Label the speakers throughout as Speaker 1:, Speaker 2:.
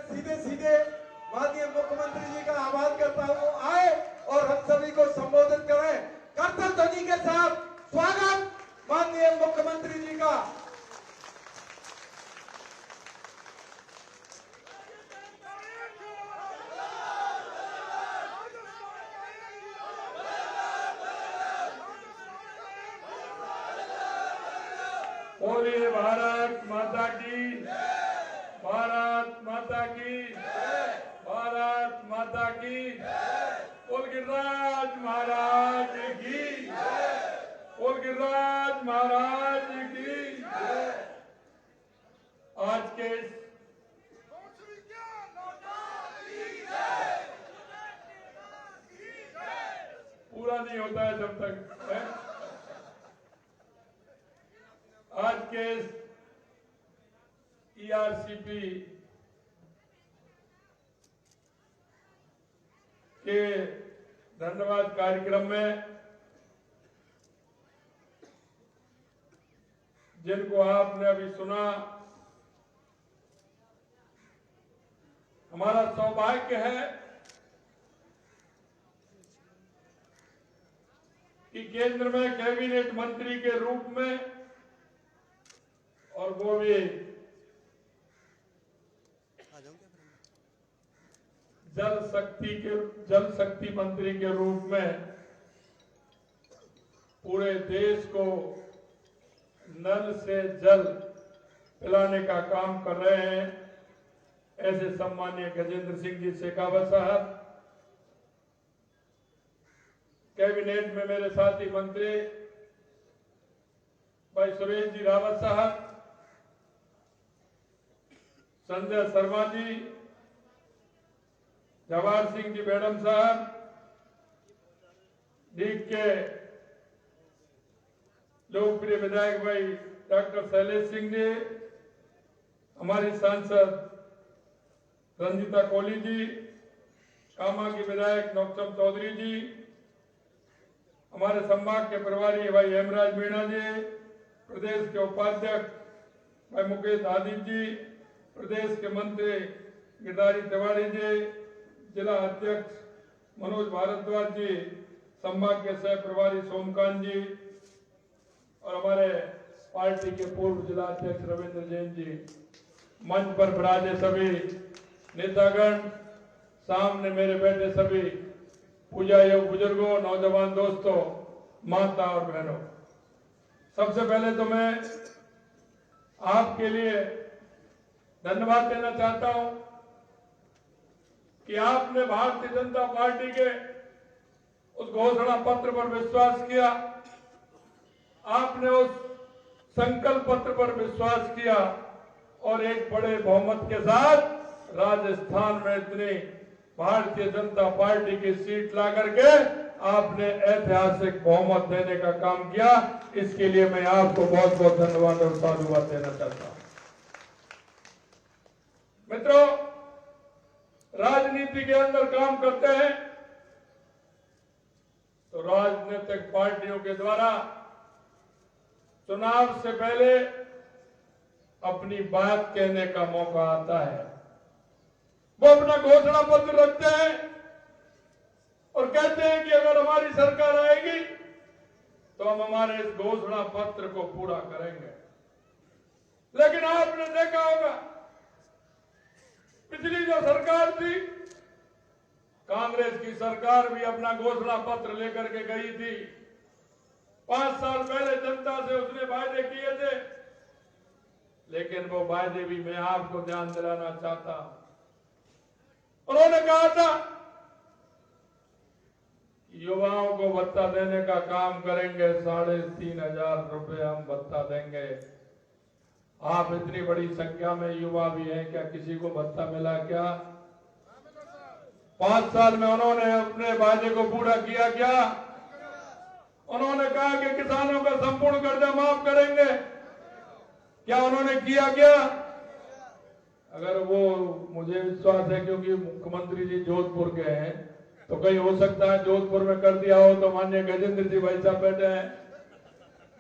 Speaker 1: सीधे सीधे माननीय मुख्यमंत्री जी का आह्वान करता हूँ आए और हम सभी को संबोधित करें। करतल ध्वनि के साथ स्वागत माननीय मुख्यमंत्री जी का।
Speaker 2: बोलिए भारत माता की, भारत माता की, भारत माता की। बोल गिरिराज महाराज की, बोल गिरिराज महाराज की। आज के पूरा नहीं होता है जब तक है? आज के ERCP के धन्यवाद कार्यक्रम में जिनको आपने अभी सुना, हमारा सौभाग्य है कि केंद्र में कैबिनेट मंत्री के रूप में और वो भी जल शक्ति मंत्री के रूप में पूरे देश को नल से जल पिलाने का काम कर रहे हैं। ऐसे सम्माननीय गजेंद्र सिंह जी शेखावत साहब, कैबिनेट में मेरे साथी मंत्री भाई सुरेश जी रावत साहब, संजय शर्मा जी, जवाहर सिंह जी मैडम साहब, डीग के लोकप्रिय विधायक भाई डॉक्टर शैलेश सिंह जी, हमारी सांसद रंजिता कोहली जी, कामा की विधायक नौकचम चौधरी जी, हमारे संभाग के प्रभारी भाई हेमराज मीणा जी, प्रदेश के उपाध्यक्ष भाई मुकेश आदित्य जी, प्रदेश के मंत्री गिरधारी तिवारी जी, जिला अध्यक्ष मनोज भारद्वाज जी, संभाग के सह प्रभारी सोमकांत जी और हमारे पार्टी के पूर्व जिला अध्यक्ष रविंद्र जैन जी, मंच पर विराजे सभी नेतागण, सामने मेरे बैठे सभी पूजा योग बुजुर्गों, नौजवान दोस्तों, माता और बहनों, सबसे पहले तो मैं आपके लिए धन्यवाद देना चाहता हूं कि आपने भारतीय जनता पार्टी के उस घोषणा पत्र पर विश्वास किया, आपने उस संकल्प पत्र पर विश्वास किया और एक बड़े बहुमत के साथ राजस्थान में इतनी भारतीय जनता पार्टी की सीट ला करके आपने ऐतिहासिक बहुमत देने का काम किया। इसके लिए मैं आपको बहुत बहुत धन्यवाद और साधुवाद देना चाहता हूं। मित्रों, राजनीति के अंदर काम करते हैं तो राजनीतिक पार्टियों के द्वारा चुनाव से पहले अपनी बात कहने का मौका आता है। वो अपना घोषणा पत्र रखते हैं और कहते हैं कि अगर हमारी सरकार आएगी तो हम हमारे इस घोषणा पत्र को पूरा करेंगे। लेकिन आपने देखा होगा पिछली जो सरकार थी, कांग्रेस की सरकार भी अपना घोषणा पत्र लेकर के गई थी। 5 साल पहले जनता से उसने वायदे किए थे, लेकिन वो वायदे भी मैं आपको ध्यान दिलाना चाहता हूं। उन्होंने कहा था युवाओं को भत्ता देने का काम करेंगे, 3,500 रुपए हम भत्ता देंगे। आप इतनी बड़ी संख्या में युवा भी हैं, क्या किसी को भत्ता मिला क्या? 5 साल में उन्होंने अपने वायदे को पूरा किया क्या? उन्होंने कहा कि किसानों का संपूर्ण कर्जा माफ करेंगे, क्या उन्होंने किया क्या? अगर वो, मुझे विश्वास है क्योंकि मुख्यमंत्री जी जोधपुर के हैं, तो कहीं हो सकता है जोधपुर में कर दिया हो तो माननीय गजेंद्र जी भाई साहब बैठे हैं,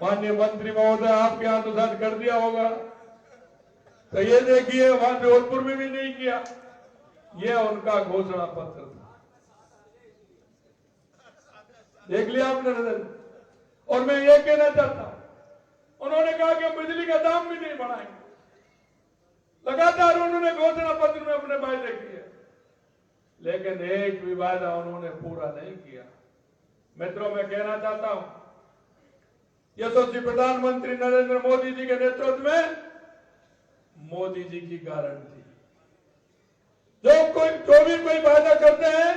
Speaker 2: माननीय मंत्री महोदय आपके यहाँ तो शायद कर दिया होगा। तो ये देखिए वहां जोधपुर में भी नहीं किया। ये उनका घोषणा पत्र था। देख लिया आपने नजर। और मैं ये कहना चाहता हूं, उन्होंने कहा कि हम बिजली का दाम भी नहीं बढ़ाएंगे। लगातार उन्होंने घोषणा पत्र में अपने वायदे किए, लेकिन एक भी वायदा उन्होंने पूरा नहीं किया। मित्रों, मैं कहना चाहता हूं, यशस्वी प्रधानमंत्री नरेंद्र मोदी जी के नेतृत्व में मोदी जी की गारंटी, जो भी कोई वायदा करते हैं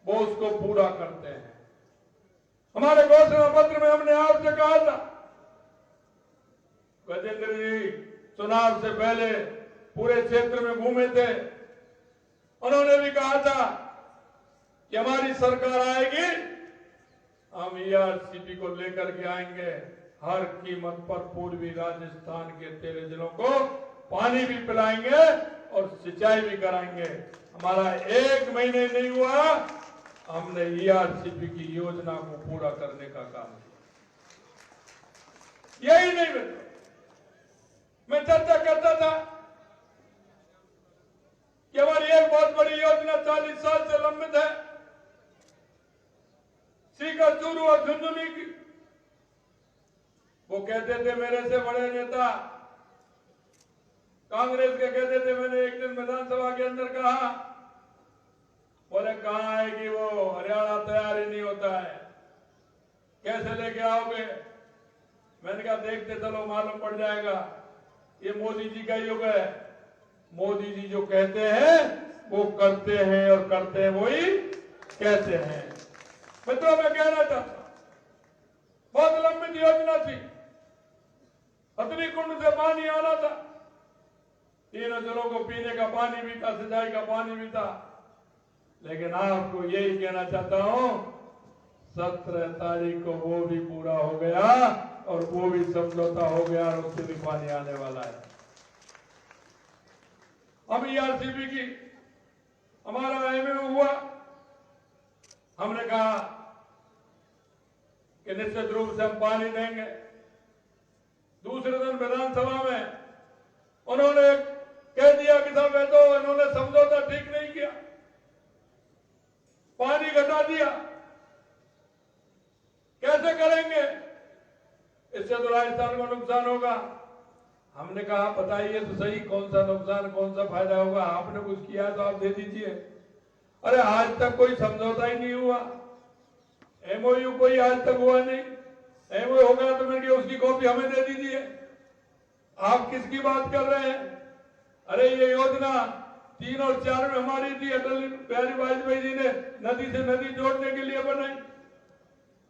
Speaker 2: वो उसको पूरा करते हैं। हमारे घोषणा पत्र में हमने आपसे कहा था, गजेंद्र जी चुनाव से पहले पूरे क्षेत्र में घूमे थे, उन्होंने भी कहा था कि हमारी सरकार आएगी, हम ईआरसीपी को लेकर के आएंगे, हर कीमत पर पूर्वी राजस्थान के 13 जिलों को पानी भी पिलाएंगे और सिंचाई भी कराएंगे। हमारा 1 महीने नहीं हुआ, हमने ईआरसीपी की योजना को पूरा करने का काम किया। यही नहीं मित्रों, मैं चर्चा करता था कि हमारी एक बहुत बड़ी योजना 40 साल से लंबित है, सीकर, चूरू और झुंझुनू की। वो कहते थे, मेरे से बड़े नेता कांग्रेस के कहते थे, मैंने एक दिन विधानसभा के अंदर कहा, बोले कहां आएगी वो, हरियाणा तैयार ही नहीं होता है, कैसे लेके आओगे? मैंने कहा देखते चलो, मालूम पड़ जाएगा। ये मोदी जी का युग है। मोदी जी जो कहते हैं वो करते हैं, और करते हैं वही कहते हैं। मित्रों, मैं कहना चाहता हूं, बहुत लंबी योजना थी। हथनी कुंड से पानी आना था, 3 जिलों को पीने का पानी भी था, सिंचाई का पानी भी था। लेकिन आपको यही कहना चाहता हूं, 17 तारीख को वो भी पूरा हो गया और वो भी समझौता हो गया और उससे भी पानी आने वाला है। हम ईआरसीपी की हमारा एमओयू हुआ, हमने कहा कि निश्चित रूप से हम पानी देंगे। दूसरे दिन विधानसभा में उन्होंने कह दिया कि साहब ये तो इन्होंने समझौता ठीक नहीं किया, पानी घटा दिया, कैसे करेंगे, इससे तो राजस्थान को नुकसान होगा। हमने कहा बताइए तो सही, कौन सा नुकसान, कौन सा फायदा होगा? आपने कुछ किया तो आप दे दीजिए। अरे आज तक कोई समझौता ही नहीं हुआ, एमओयू कोई आज तक हुआ नहीं। एमओयू हो गया तो मैंने कहा उसकी कॉपी हमें दे दीजिए। आप किसकी बात कर रहे हैं? अरे ये योजना 3 और 4 में हमारी थी, अटल बिहारी वाजपेयी जी ने नदी से नदी जोड़ने के लिए बनाई।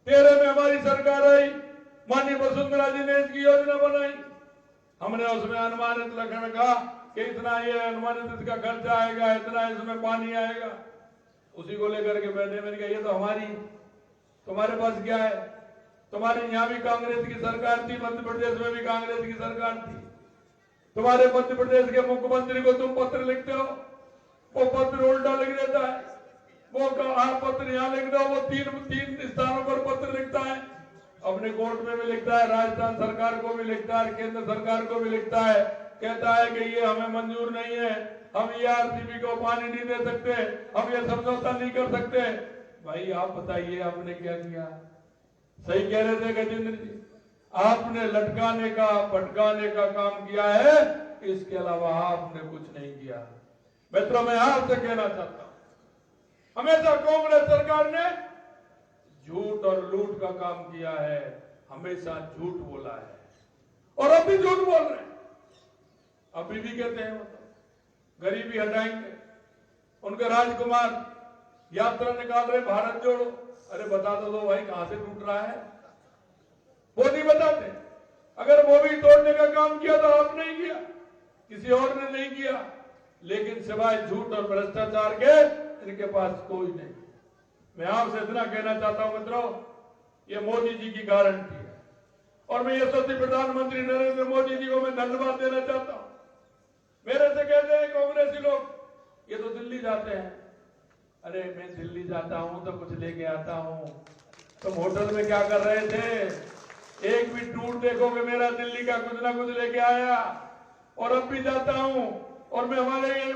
Speaker 2: 13 में हमारी सरकार आई, माननीय वसुंधरा जी ने इसकी योजना बनाई। हमने उसमें अनुमानित लक्ष्य कहा कि इतना ये अनुमानित इसका खर्चा आएगा, इतना इसमें पानी आएगा। उसी को लेकर के मैंने कहा ये तो हमारी, तुम्हारे पास क्या है? तुम्हारी यहाँ भी कांग्रेस की सरकार थी, मध्य प्रदेश में भी कांग्रेस की सरकार थी। तुम्हारे मध्य प्रदेश के मुख्यमंत्री को तुम पत्र लिखते हो, वो पत्र उल्टा लिख देता है। वो आप पत्र यहाँ लिख दो, वो तीन स्थानों पर पत्र लिखता है। अपने कोर्ट में भी लिखता है, राजस्थान सरकार को भी लिखता है, केंद्र सरकार को भी लिखता है, कहता है कि ये हमें मंजूर नहीं है, हम ईआरसीपी को पानी नहीं दे सकते, हम ये समझौता नहीं कर सकते। भाई आप बताइए आपने क्या किया? सही कह रहे थे गजेंद्र जी, आपने लटकाने का भटकाने का काम किया है, इसके अलावा आपने कुछ नहीं किया। मित्रों, मैं आपसे कहना चाहता हूं, हमेशा कांग्रेस सरकार ने झूठ और लूट का काम किया है, हमेशा झूठ बोला है और अब भी झूठ बोल रहे हैं। अभी भी कहते हैं गरीबी हटाएंगे, उनके राजकुमार यात्रा निकाल रहे भारत जोड़ो। अरे बता दो भाई कहां से टूट रहा है? वो नहीं बताते। अगर वो भी तोड़ने का काम किया तो आपने ही किया, किसी और ने नहीं किया। लेकिन सिवाय झूठ और भ्रष्टाचार के इनके पास कोई नहीं। मैं आपसे इतना कहना चाहता हूं मित्रों, ये मोदी जी की गारंटी है और मैं यशस्वी प्रधानमंत्री नरेंद्र मोदी जी को मैं धन्यवाद देना चाहता हूं। मेरे से कहते हैं कांग्रेसी लोग, ये तो दिल्ली जाते हैं। अरे मैं दिल्ली जाता हूं तो कुछ लेके आता हूं, तुम होटल में क्या कर रहे थे? एक भी टूर देखोगे मेरा दिल्ली का कुछ ना कुछ लेके आया। और अब भी जाता हूं और मैं हमारे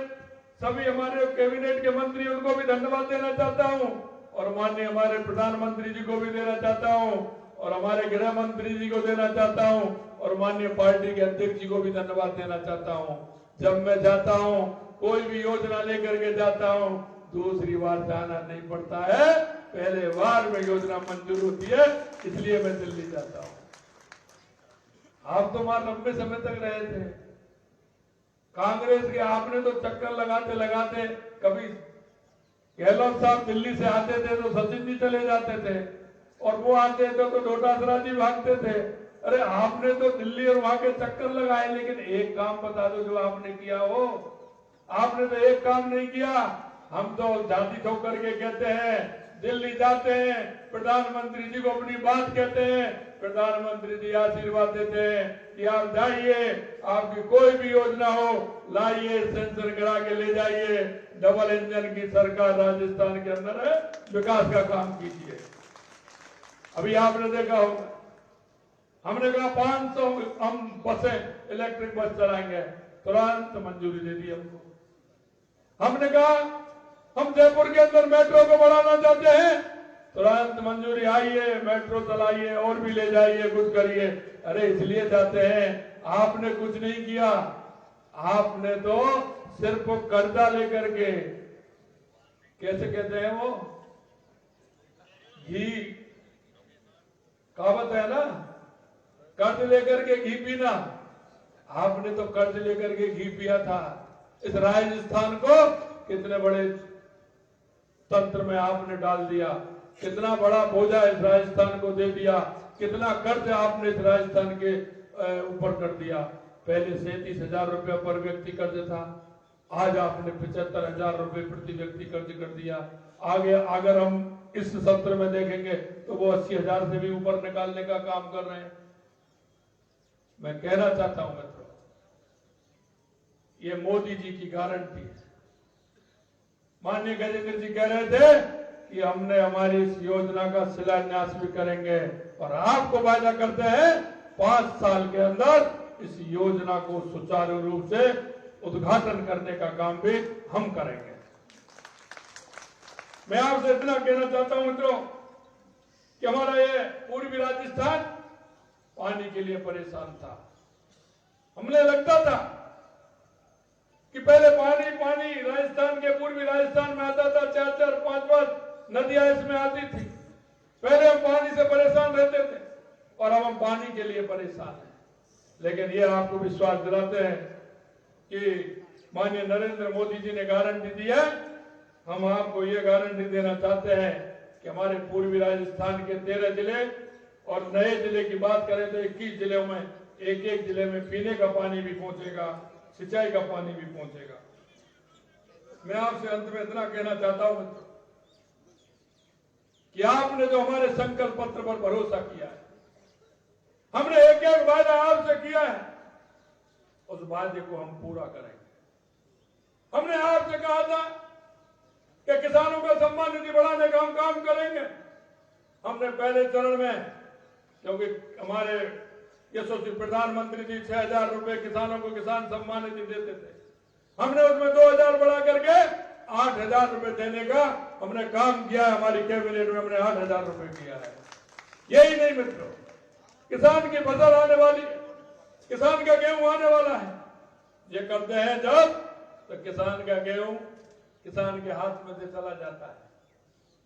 Speaker 2: सभी हमारे कैबिनेट के मंत्री उनको भी धन्यवाद देना चाहता हूं और माननीय हमारे प्रधानमंत्री जी को भी देना चाहता हूं और हमारे गृह मंत्री जी को देना चाहता हूं और माननीय पार्टी के अध्यक्ष जी को भी धन्यवाद देना चाहता हूं। जब मैं जाता हूं, कोई भी योजना लेकर के जाता हूं, दूसरी बार जाना नहीं पड़ता है, पहले बार में योजना मंजूर होती है, इसलिए मैं दिल्ली जाता हूं। आप तो वहां लंबे समय तक रहे थे, कांग्रेस के आपने तो चक्कर लगाते लगाते, कभी गहलोत साहब दिल्ली से आते थे तो सचिन जी चले जाते थे और वो आते थे तो डोटासरा जी भागते थे। अरे आपने तो दिल्ली और वहां के चक्कर लगाए, लेकिन एक काम बता दो जो आपने किया हो। आपने तो एक काम नहीं किया। हम तो जाति ठोकर के कहते हैं, दिल्ली जाते हैं, प्रधानमंत्री जी को अपनी बात कहते हैं, प्रधानमंत्री जी आशीर्वाद देते हैं कि आप जाइए, आपकी कोई भी योजना हो लाइए, सेंसर करा के ले जाइए, डबल इंजन की सरकार राजस्थान के अंदर है, विकास का काम कीजिए। अभी आपने देखा होगा, हमने कहा 500 हम बसें इलेक्ट्रिक बस चलाएंगे, तुरंत मंजूरी दे दी हमको। हमने कहा हम जयपुर के अंदर मेट्रो को बढ़ाना चाहते हैं, तुरंत मंजूरी आइए, मेट्रो चलाइए और भी ले जाइए, कुछ करिए। अरे इसलिए जाते हैं, आपने कुछ नहीं किया। आपने तो सिर्फ कर्जा लेकर के, कैसे कहते हैं वो, घी, कहावत है ना, कर्ज लेकर के घी पीना। आपने तो कर्ज लेकर के घी पिया था। इस राजस्थान को कितने बड़े तंत्र में आपने डाल दिया, कितना बड़ा बोझा इस राजस्थान को दे दिया, कितना कर्ज आपने इस राजस्थान के ऊपर कर दिया। पहले 37,000 रुपया पर व्यक्ति कर्ज था, आज आपने 75,000 रुपए प्रति व्यक्ति कर्ज कर दिया। आगे अगर हम इस सत्र में देखेंगे तो वो 80,000 से भी ऊपर निकालने का काम कर रहे हैं। मैं कहना चाहता हूं मित्रों, ये मोदी जी की गारंटी है। माननीय गजेंद्र जी कह रहे थे कि हमने हमारी इस योजना का शिलान्यास भी करेंगे और आपको वादा करते हैं 5 साल के अंदर इस योजना को सुचारू रूप से उद्घाटन करने का काम भी हम करेंगे। मैं आपसे इतना कहना चाहता हूं मित्रों कि हमारा ये पूर्वी राजस्थान पानी के लिए परेशान था। हमने लगता था कि पहले पानी पानी राजस्थान के पूर्वी राजस्थान में आता था, 4-4, 5-5 नदियां इसमें आती थी। पहले हम पानी से परेशान रहते थे और अब हम पानी के लिए परेशान हैं। लेकिन ये आपको विश्वास दिलाते हैं कि माननीय नरेंद्र मोदी जी ने गारंटी दी है। हम आपको ये गारंटी देना चाहते हैं कि हमारे पूर्वी राजस्थान के 13 जिले और नए जिले की बात करें तो 21 जिलों में एक जिले में पीने का पानी भी पहुंचेगा, सिंचाई का पानी भी पहुंचेगा। मैं आपसे अंत में इतना कहना चाहता हूं मित्रों कि आपने जो हमारे संकल्प पत्र पर भरोसा किया है, हमने एक वादा आपसे किया है, उस वादे को हम पूरा करेंगे। हमने आपसे कहा था कि किसानों का सम्मान निधि बढ़ाने का हम काम करेंगे। हमने पहले चरण में, क्योंकि हमारे यशस्वी प्रधानमंत्री जी 6,000 रुपए किसानों को किसान सम्मान निधि देते थे, हमने उसमें 2,000 बढ़ा करके 8,000 रुपए देने का हमने काम किया है। हमारी कैबिनेट में हमने 8,000 रुपए किया है। यही नहीं मित्रों, किसान की फसल आने वाली, किसान का गेहूं आने वाला है। ये करते हैं जब तो किसान का गेहूं किसान के हाथ में से चला जाता है,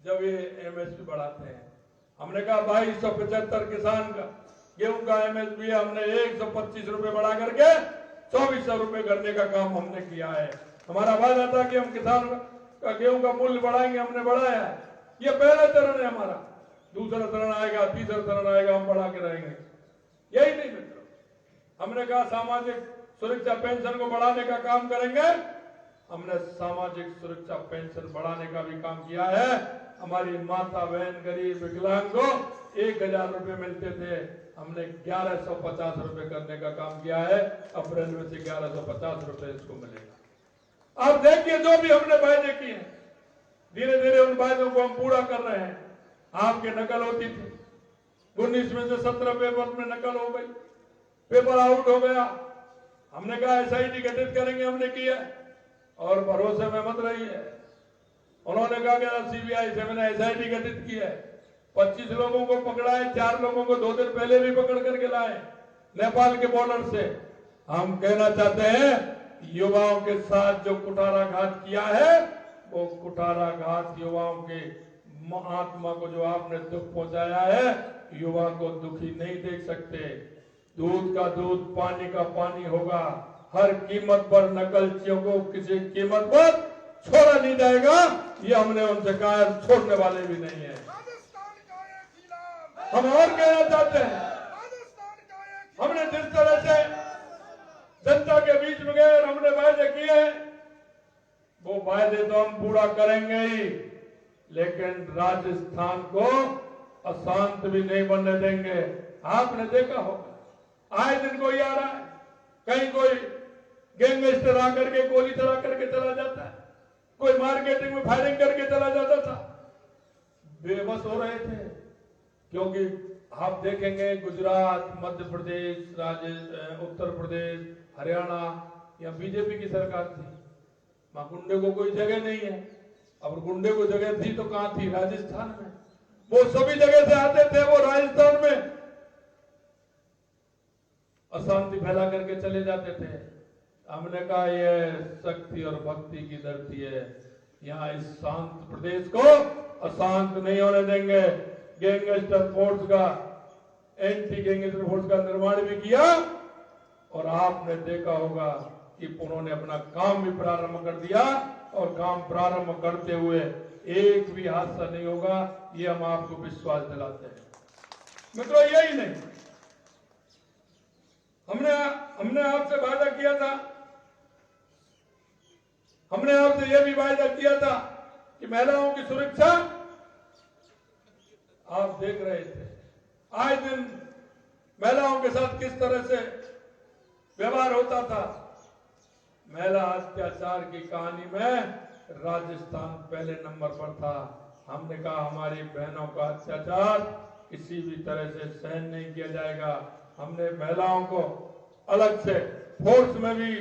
Speaker 2: जब ये एमएसपी बढ़ाते हैं। हमने कहा 2275 किसान का गेहूं का एमएसपी हमने 125 रुपए बढ़ा करके 2400 रुपए करने का काम हमने किया है। हमारा वादा था कि हम किसान का गेहूं का मूल्य बढ़ाएंगे, हमने बढ़ाया है। ये पहला चरण है हमारा। दूसरा चरण आएगा, तीसरा चरण आएगा, हम बढ़ा के रहेंगे। यही नहीं मित्रों, हमने कहा सामाजिक सुरक्षा पेंशन को बढ़ाने का काम करेंगे। हमने सामाजिक सुरक्षा पेंशन बढ़ाने का भी काम किया है। हमारी माता बहन गरीब विकलांग को 1,000 रुपए मिलते थे, हमने 1,150 रुपए करने का काम किया है। अप्रैल में से 1,150 रुपए इसको मिलेगा। आप देखिए, जो भी हमने वायदे किए हैं, धीरे धीरे उन वायदों को हम पूरा कर रहे हैं। आपके नकल होती थी, 19 में से 17 पेपर में नकल हो गई, पेपर आउट हो गया। हमने कहा SIT गठित करेंगे, हमने किया और भरोसे में मत रहिए। उन्होंने कहा कि सीबीआई से मैंने एसआईटी गठित की है, 25 लोगों को पकड़ा है, 4 लोगों को 2 दिन पहले भी पकड़ करके लाए नेपाल के बॉर्डर से। हम कहना चाहते हैं युवाओं के साथ जो कुठाराघात किया है, वो कुठाराघात युवाओं के आत्मा को जो आपने दुख पहुंचाया है, युवा को दुखी नहीं देख सकते। दूध का दूध, पानी का पानी होगा। हर कीमत पर नकलचियों को किसी कीमत पर छोड़ा नहीं जाएगा, ये हमने उनसे कहा है, छोड़ने वाले भी नहीं है। हम और कहना चाहते हैं, हमने जिस तरह से जनता के बीच में गए और हमने वायदे किए, वो वायदे तो हम पूरा करेंगे ही, लेकिन राजस्थान को अशांत भी नहीं बनने देंगे। आपने देखा होगा आए दिन कोई आ रहा है, कहीं कोई गैंगस्टर आकर के गोली चला करके चला जाता है, कोई मार्केटिंग में फायरिंग करके चला जाता था। बेबस हो रहे थे, क्योंकि आप देखेंगे गुजरात, मध्य प्रदेश, उत्तर प्रदेश, हरियाणा, या बीजेपी की सरकार थी, वहां गुंडे को कोई जगह नहीं है। अब गुंडे को जगह थी तो कहां थी? राजस्थान में। वो सभी जगह से आते थे, वो राजस्थान में अशांति फैला करके चले जाते थे। हमने कहा ये शक्ति और भक्ति की धरती है, यहाँ इस शांत प्रदेश को अशांत नहीं होने देंगे। गैंगस्टर फोर्स का, एंटी गैंगस्टर फोर्स का निर्माण भी किया, और आपने देखा होगा कि उन्होंने अपना काम भी प्रारंभ कर दिया, और काम प्रारंभ करते हुए एक भी हादसा नहीं होगा, ये हम आपको विश्वास दिलाते हैं। मित्रों, यही नहीं, हमने आपसे वादा किया था, हमने आपसे यह भी वादा किया था कि महिलाओं की सुरक्षा, आप देख रहे थे आए दिन महिलाओं के साथ किस तरह से व्यवहार होता था। महिला अत्याचार की कहानी में राजस्थान पहले नंबर पर था। हमने कहा हमारी बहनों का अत्याचार किसी भी तरह से सहन नहीं किया जाएगा। हमने महिलाओं को अलग से फोर्स में भी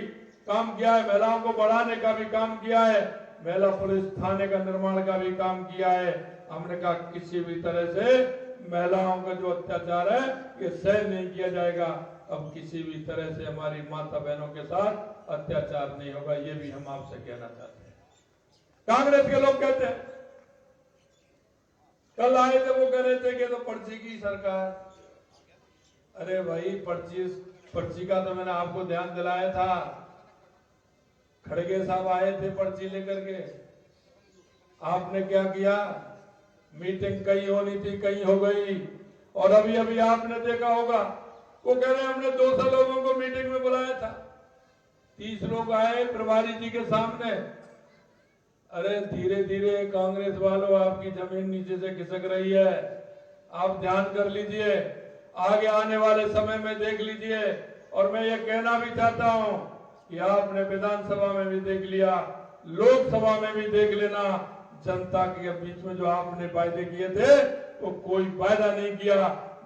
Speaker 2: काम किया है, महिलाओं को बढ़ाने का भी काम किया है, महिला पुलिस थाने का निर्माण का भी काम किया है। हमने कहा किसी भी तरह से महिलाओं का जो अत्याचार है ये सहन नहीं किया जाएगा। अब किसी भी तरह से हमारी माता बहनों के साथ अत्याचार नहीं होगा, ये भी हम आपसे कहना चाहते हैं। कांग्रेस के लोग कहते हैं, कल आए थे वो कह रहे थे कि तो पर्ची की सरकार। अरे भाई, पर्ची का तो मैंने आपको ध्यान दिलाया था। खड़गे साहब आए थे पर्ची लेकर के, आपने क्या किया? मीटिंग कहीं होनी थी, कहीं हो गई। और अभी अभी आपने देखा होगा, वो कह रहे हमने 200 लोगों को मीटिंग में बुलाया था, 30 लोग आए प्रभारी जी के सामने। अरे धीरे धीरे कांग्रेस वालों, आपकी जमीन नीचे से खिसक रही है, आप ध्यान कर लीजिए, आगे आने वाले समय में देख लीजिए। और मैं ये कहना भी चाहता हूं कि आपने विधानसभा में भी देख लिया, लोकसभा में भी देख लेना, जनता के बीच में जो आपने वायदे किए थे वो कोई वायदा नहीं किया।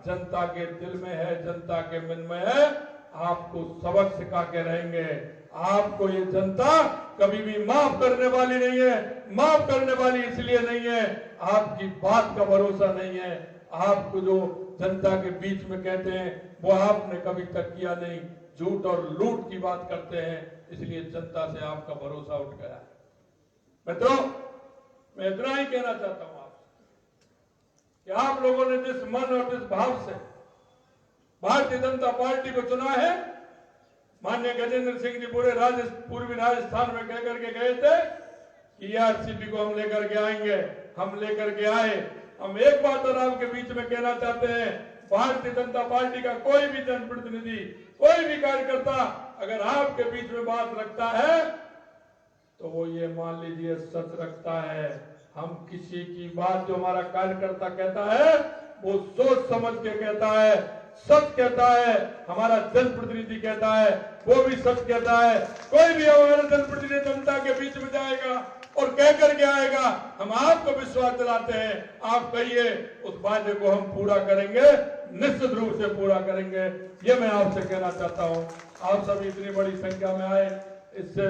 Speaker 2: जनता के दिल में है, जनता के मन में है, आपको सबक सिखा के रहेंगे। आपको ये जनता कभी भी माफ करने वाली नहीं है। माफ करने वाली इसलिए नहीं है, आपकी बात का भरोसा नहीं है। आपको जो जनता के बीच में कहते हैं वो आपने कभी तक किया नहीं, झूठ और लूट की बात करते हैं, इसलिए जनता से आपका भरोसा उठ गया। मित्रों, मैं इतना ही कहना चाहता हूं आपसे कि आप लोगों ने जिस मन और जिस भाव से भारतीय जनता पार्टी को चुना है, माननीय गजेंद्र सिंह जी पूर्वी राजस्थान में कहकर के गए थे कि आरसीपी को हम लेकर के आएंगे, हम लेकर के आए। हम एक बात और आपके बीच में कहना चाहते हैं, भारतीय जनता पार्टी का कोई भी जनप्रतिनिधि, कोई भी कार्यकर्ता अगर आपके बीच में बात रखता है तो वो ये मान लीजिए सच रखता है। हम किसी की बात जो हमारा कार्यकर्ता कहता है वो सोच समझ के कहता है, सच कहता है। हमारा जनप्रतिनिधि कहता है वो भी सच कहता है। कोई भी हमारा जनप्रतिनिधि जनता के बीच में जाएगा और कह करके आएगा, हम आपको विश्वास दिलाते हैं, आप कहिए, उस वादे को हम पूरा करेंगे, निश्चित रूप से पूरा करेंगे। ये मैं आपसे कहना चाहता हूं। आप सभी इतनी बड़ी संख्या में आए, इससे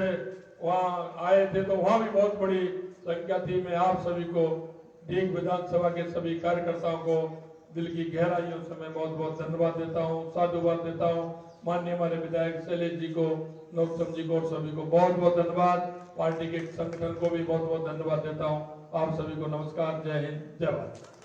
Speaker 2: वहाँ आए थे तो वहाँ भी बहुत बड़ी संख्या थी। मैं आप सभी को, डीग विधानसभा के सभी कार्यकर्ताओं को दिल की गहराइयों से मैं बहुत बहुत धन्यवाद देता हूँ, साधुवाद देता हूँ। माननीय हमारे विधायक शैलेश जी को, नौतम जी को और सभी को बहुत बहुत धन्यवाद। पार्टी के संगठन को भी बहुत बहुत धन्यवाद देता हूँ। आप सभी को नमस्कार, जय हिंद, जय भारत।